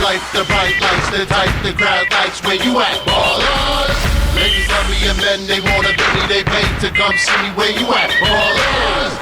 life, the bright lights, the type the crowd likes. Where you at, ballers? Ladies love me and men, they wanna be me, they pay to come see me. Where you at, ballers?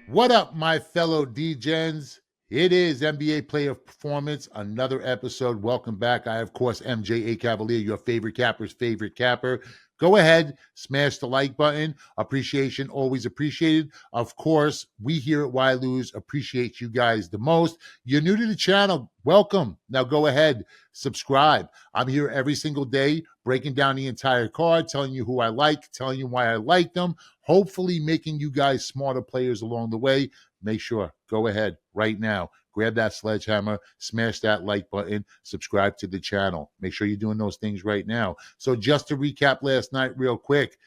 What up, my fellow D-Gens? It is NBA Player Performance, another episode. Welcome back. I, of course, am J.A. Cavalier, your favorite capper's favorite capper. Go ahead, smash the like button. Appreciation, always appreciated. Of course, we here at YLose appreciate you guys the most. You're new to the channel, welcome. Now go ahead, subscribe. I'm here every single day, breaking down the entire card, telling you who I like, telling you why I like them, hopefully making you guys smarter players along the way. Make sure, go ahead right now. Grab that sledgehammer, smash that like button, subscribe to the channel. Make sure you're doing those things right now. So just to recap last night real quick,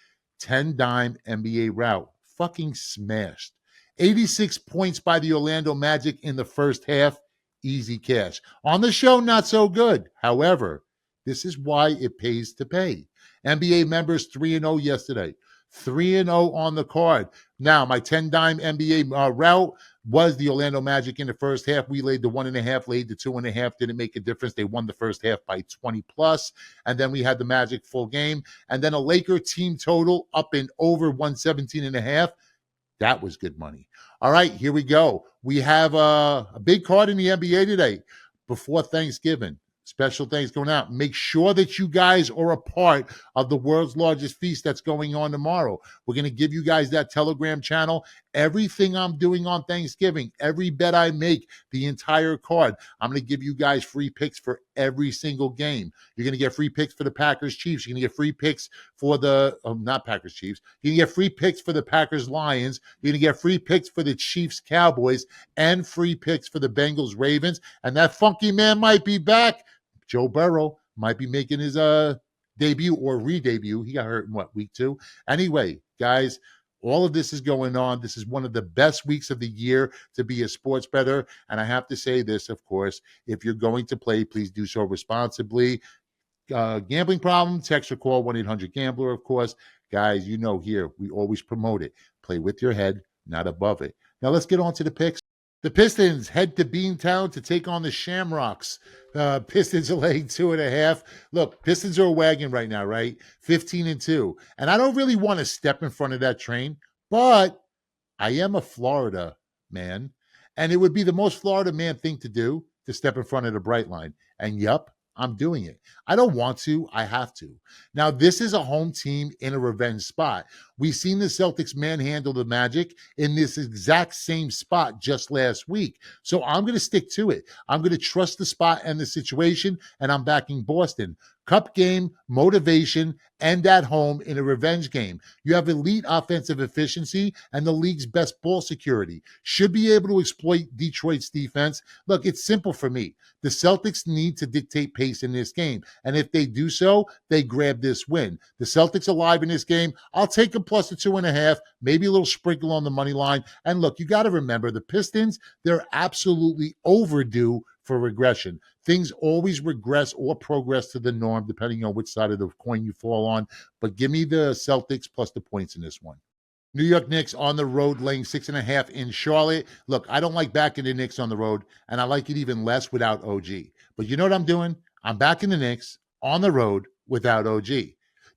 10-dime NBA route, fucking smashed. 86 points by the Orlando Magic in the first half, easy cash. On the show, not so good. However, this is why it pays to pay. NBA members 3-0 yesterday. 3-0 on the card. Now, my 10-dime NBA route was the Orlando Magic in the first half. We laid the 1.5, laid the 2.5. Didn't make a difference. They won the first half by 20 plus. And then we had the Magic full game. And then a Laker team total up and over 117.5. That was good money. All right, here we go. We have a big card in the NBA today before Thanksgiving. Special things going out. Make sure that you guys are a part of the world's largest feast that's going on tomorrow. We're going to give you guys that Telegram channel. Everything I'm doing on Thanksgiving, every bet I make, the entire card, I'm going to give you guys free picks for every single game. You're going to get free picks for the Packers Chiefs. You're going to get free picks for the, not Packers Chiefs. You're going to get free picks for the Packers Lions. You're going to get free picks for the Chiefs Cowboys and free picks for the Bengals Ravens. And that funky man might be back. Joe Burrow might be making his debut or re-debut. He got hurt in week 2? Anyway, guys, all of this is going on. This is one of the best weeks of the year to be a sports bettor. And I have to say this, of course, if you're going to play, please do so responsibly. Gambling problem, text or call 1-800-GAMBLER, of course. Guys, you know here, we always promote it. Play with your head, not above it. Now let's get on to the picks. The Pistons head to Beantown to take on the Shamrocks. Pistons are laying 2.5. Look, Pistons are a wagon right now, right? 15-2. And I don't really want to step in front of that train, but I am a Florida man. And it would be the most Florida man thing to do to step in front of the bright line. And yup, I'm doing it. I don't want to. I have to. Now, this is a home team in a revenge spot. We've seen the Celtics manhandle the Magic in this exact same spot just last week. So I'm going to stick to it. I'm going to trust the spot and the situation, and I'm backing Boston. Cup game, motivation, and at home in a revenge game. You have elite offensive efficiency and the league's best ball security. Should be able to exploit Detroit's defense. Look, it's simple for me. The Celtics need to dictate pace in this game. And if they do so, they grab this win. The Celtics are live in this game. I'll take them plus the 2.5, maybe a little sprinkle on the money line. And look, you got to remember the Pistons, they're absolutely overdue for regression. Things always regress or progress to the norm, depending on which side of the coin you fall on. But give me the Celtics plus the points in this one. New York Knicks on the road, laying 6.5 in Charlotte. Look, I don't like backing the Knicks on the road, and I like it even less without OG. But you know what I'm doing? I'm backing the Knicks on the road without OG.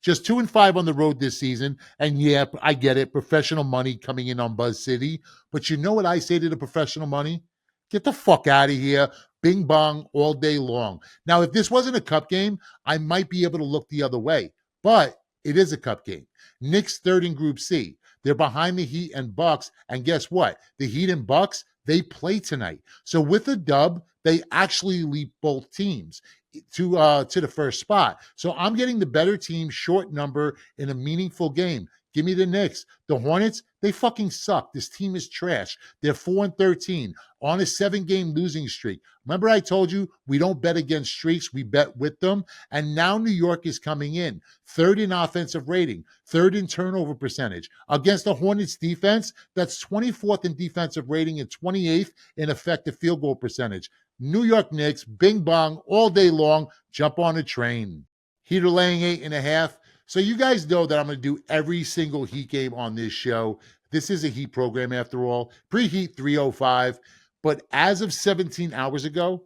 Just 2-5 on the road this season. And yeah, I get it. Professional money coming in on Buzz City. But you know what I say to the professional money? Get the fuck out of here. Bing bong all day long. Now, if this wasn't a cup game, I might be able to look the other way. But it is a cup game. Knicks third in Group C. They're behind the Heat and Bucks. And guess what? The Heat and Bucks, they play tonight. So with a dub, they actually leap both teams to the first spot. So I'm getting the better team, short number in a meaningful game. Give me the Knicks. The Hornets, they fucking suck. This team is trash. They're 4-13 on a 7-game losing streak. Remember I told you we don't bet against streaks, we bet with them. And now New York is coming in. Third in offensive rating, third in turnover percentage. Against the Hornets defense, that's 24th in defensive rating and 28th in effective field goal percentage. New York Knicks, bing bong, all day long. Jump on a train. Heat are laying 8.5. So you guys know that I'm going to do every single Heat game on this show. This is a Heat program after all. Pre-Heat 305. But as of 17 hours ago,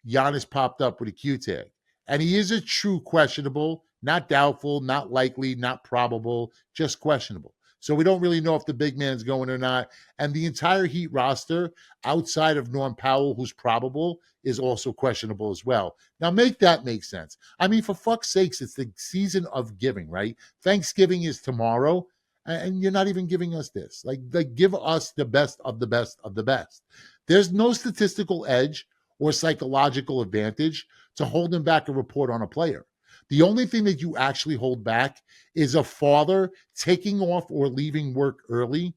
Giannis popped up with a Q tag. And he is a true questionable, not doubtful, not likely, not probable, just questionable. So we don't really know if the big man's going or not. And the entire Heat roster, outside of Norm Powell, who's probable, is also questionable as well. Now, make that make sense. I mean, for fuck's sakes, it's the season of giving, right? Thanksgiving is tomorrow, and you're not even giving us this. Like give us the best of the best of the best. There's no statistical edge or psychological advantage to holding back a report on a player. The only thing that you actually hold back is a father taking off or leaving work early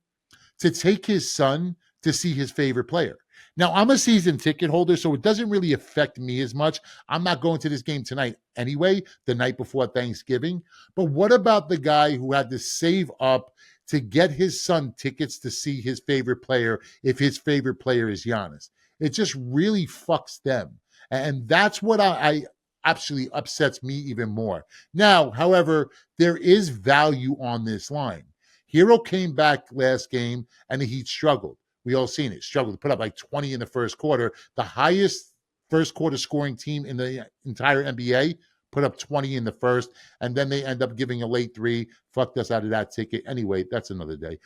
to take his son to see his favorite player. Now, I'm a season ticket holder, so it doesn't really affect me as much. I'm not going to this game tonight anyway, the night before Thanksgiving. But what about the guy who had to save up to get his son tickets to see his favorite player if his favorite player is Giannis? It just really fucks them. And that's what I actually upsets me even more. Now, however, there is value on this line. Hero came back last game and the Heat struggled. We all seen it. Struggled to put up like 20 in the first quarter. The highest first quarter scoring team in the entire NBA put up 20 in the first, and then they end up giving a late three. Fucked us out of that ticket. Anyway, that's another day.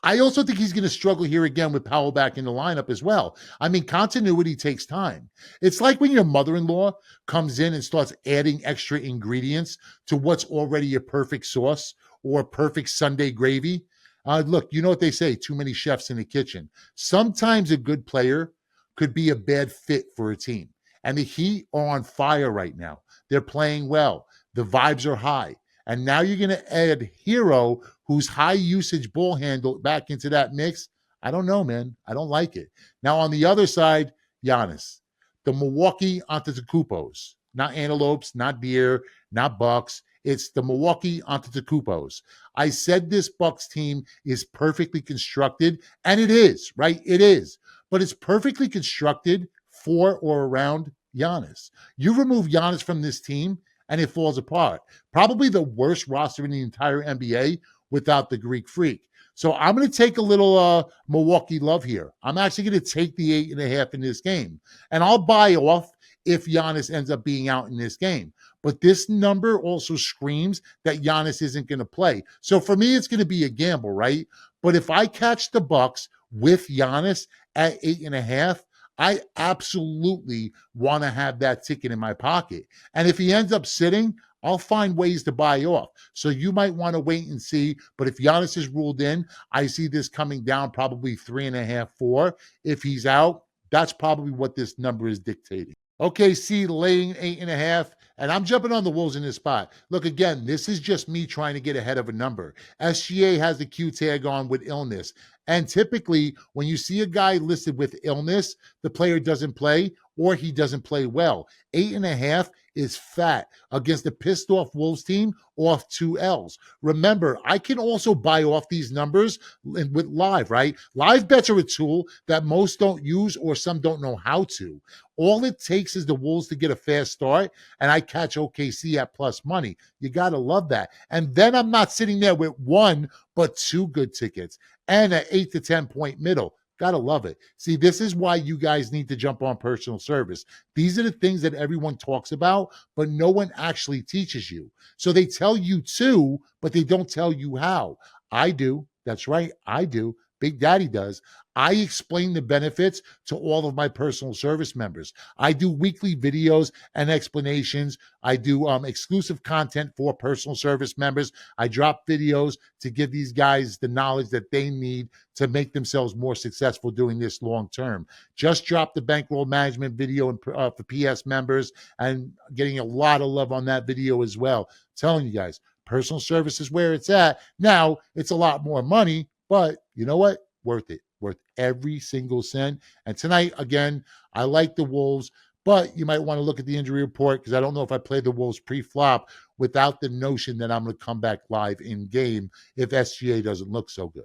I also think he's going to struggle here again with Powell back in the lineup as well. I mean, continuity takes time. It's like when your mother-in-law comes in and starts adding extra ingredients to what's already a perfect sauce or perfect Sunday gravy. Look, you know what they say, too many chefs in the kitchen. Sometimes a good player could be a bad fit for a team. And the Heat are on fire right now. They're playing well. The vibes are high. And now you're going to add Hero, who's high usage ball handle, back into that mix. I don't know, man. I don't like it. Now, on the other side, Giannis, the Milwaukee Antetokounmpos, not antelopes, not deer, not bucks. It's the Milwaukee Antetokounmpos. I said this Bucks team is perfectly constructed, and it is, right? It is. But it's perfectly constructed for or around Giannis. You remove Giannis from this team, and it falls apart. Probably the worst roster in the entire NBA without the Greek Freak. So I'm going to take a little Milwaukee love here. I'm actually going to take the 8.5 in this game. And I'll buy off if Giannis ends up being out in this game. But this number also screams that Giannis isn't going to play. So for me, it's going to be a gamble, right? But if I catch the Bucks with Giannis at 8.5, I absolutely want to have that ticket in my pocket. And if he ends up sitting, I'll find ways to buy off. So you might want to wait and see. But if Giannis is ruled in, I see this coming down probably 3.5, 4. If he's out, that's probably what this number is dictating. OKC laying 8.5, and I'm jumping on the Wolves in this spot. Look, again, this is just me trying to get ahead of a number. SGA has the Q tag on with illness. And typically, when you see a guy listed with illness, the player doesn't play or he doesn't play well. 8.5 is fat against the pissed off Wolves team off 2 L's. Remember, I can also buy off these numbers with live, right? Live bets are a tool that most don't use or some don't know how to. All it takes is the Wolves to get a fast start, and I catch OKC at plus money. You got to love that. And then I'm not sitting there with 1, but 2 good tickets and an 8 to 10 point middle. Gotta love it. See, this is why you guys need to jump on personal service. These are the things that everyone talks about, but no one actually teaches you. So they tell you to, but they don't tell you how. I do. That's right. I do. Big Daddy does. I explain the benefits to all of my personal service members. I do weekly videos and explanations. I do exclusive content for personal service members. I drop videos to give these guys the knowledge that they need to make themselves more successful doing this long term. Just dropped the bankroll management video for PS members and getting a lot of love on that video as well. I'm telling you guys, personal service is where it's at. Now, it's a lot more money, but you know what? Worth it. Worth every single cent. And tonight, again, I like the Wolves, but you might want to look at the injury report because I don't know if I play the Wolves pre-flop without the notion that I'm going to come back live in game if SGA doesn't look so good.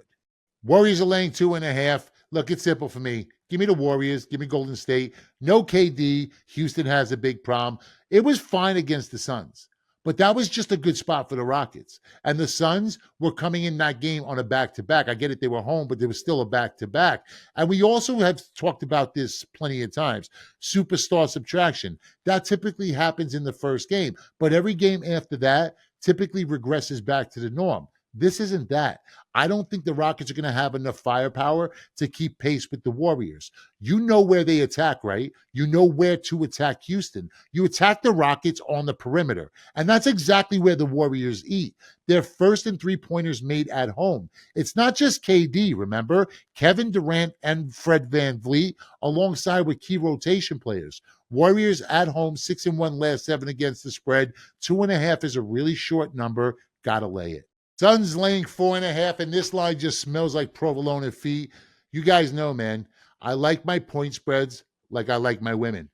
Warriors are laying 2.5. Look, it's simple for me. Give me the Warriors. Give me Golden State. No KD. Houston has a big problem. It was fine against the Suns. But that was just a good spot for the Rockets. And the Suns were coming in that game on a back-to-back. I get it, they were home, but there was still a back-to-back. And we also have talked about this plenty of times. Superstar subtraction. That typically happens in the first game. But every game after that typically regresses back to the norm. This isn't that. I don't think the Rockets are going to have enough firepower to keep pace with the Warriors. You know where they attack, right? You know where to attack Houston. You attack the Rockets on the perimeter, and that's exactly where the Warriors eat. They're first in three-pointers made at home. It's not just KD, remember? Kevin Durant and Fred VanVleet alongside with key rotation players. Warriors at home, 6-1 last 7 against the spread. 2.5 is a really short number. Gotta lay it. Suns laying 4.5, and this line just smells like provolone and feet. You guys know, man, I like my point spreads like I like my women,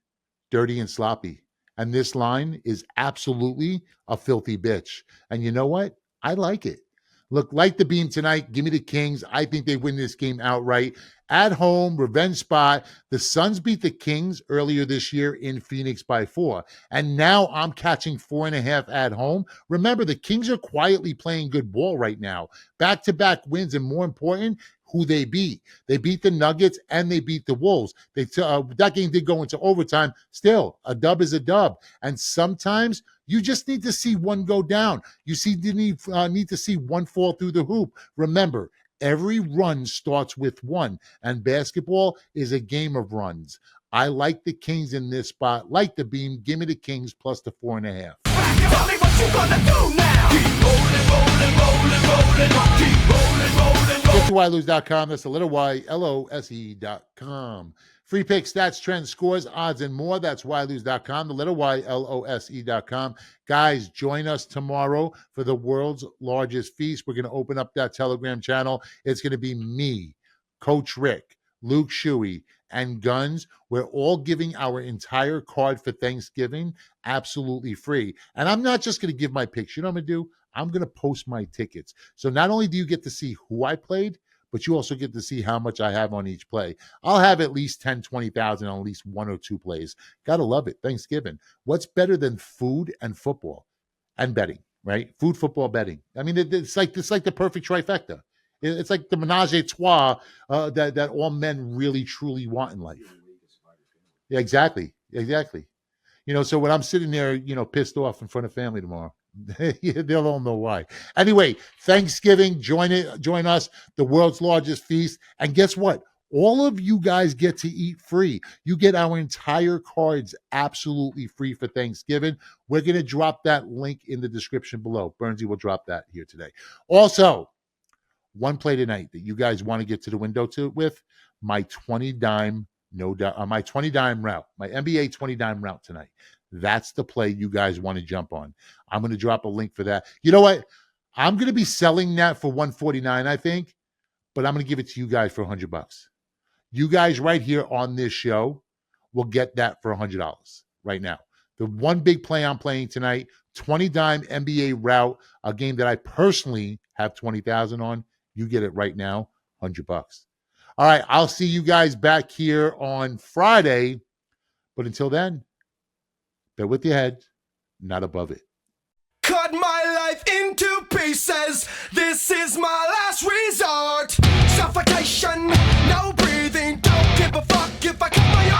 dirty and sloppy. And this line is absolutely a filthy bitch. And you know what? I like it. Look, like the beam tonight, give me the Kings. I think they win this game outright. At home, revenge spot. The Suns beat the Kings earlier this year in Phoenix by 4. And now I'm catching 4.5 at home. Remember, the Kings are quietly playing good ball right now. Back-to-back wins, and more important, who they beat. They beat the Nuggets and they beat the Wolves. That game did go into overtime. Still, a dub is a dub. And sometimes you just need to see one go down. You need to see one fall through the hoop. Remember, every run starts with one, and basketball is a game of runs. I like the Kings in this spot. Like the beam, give me the Kings plus the 4.5. Tell me what you gonna do now. Keep rolling. Keep rolling. Get to YLose.com. That's the letter YLose.com. Free pick, stats, trends, scores, odds, and more. That's YLose.com. The letter YLose.com. Guys, join us tomorrow for the world's largest feast. We're going to open up that Telegram channel. It's going to be me, Coach Rick, Luke Shuey, and Gunz. We're all giving our entire card for Thanksgiving absolutely free. And I'm not just going to give my picks. You know what I'm going to do? I'm going to post my tickets. So not only do you get to see who I played, but you also get to see how much I have on each play. I'll have at least 10, 20,000 on at least one or two plays. Gotta love it. Thanksgiving. What's better than food and football and betting, right? Food, football, betting. I mean, it's like the perfect trifecta. It's like the menage a trois that all men really, truly want in life. Yeah, exactly. You know, so when I'm sitting there, pissed off in front of family tomorrow, they'll all know why. Anyway, Thanksgiving, join us, the world's largest feast. And guess what? All of you guys get to eat free. You get our entire cards absolutely free for Thanksgiving. We're going to drop that link in the description below. Bernsey will drop that here today. Also, one play tonight that you guys want to get to the window with, my 20-dime, my 20-dime route, my NBA 20-dime route tonight. That's the play you guys want to jump on. I'm going to drop a link for that. You know what? I'm going to be selling that for $149, I think, but I'm going to give it to you guys for $100. You guys right here on this show will get that for $100 right now. The one big play I'm playing tonight, 20-dime NBA route, a game that I personally have 20,000 on. You get it right now, $100. All right, I'll see you guys back here on Friday. But until then, bet with your head, not above it. Cut my life into pieces. This is my last resort. Suffocation, no breathing. Don't give a fuck if I cut my own.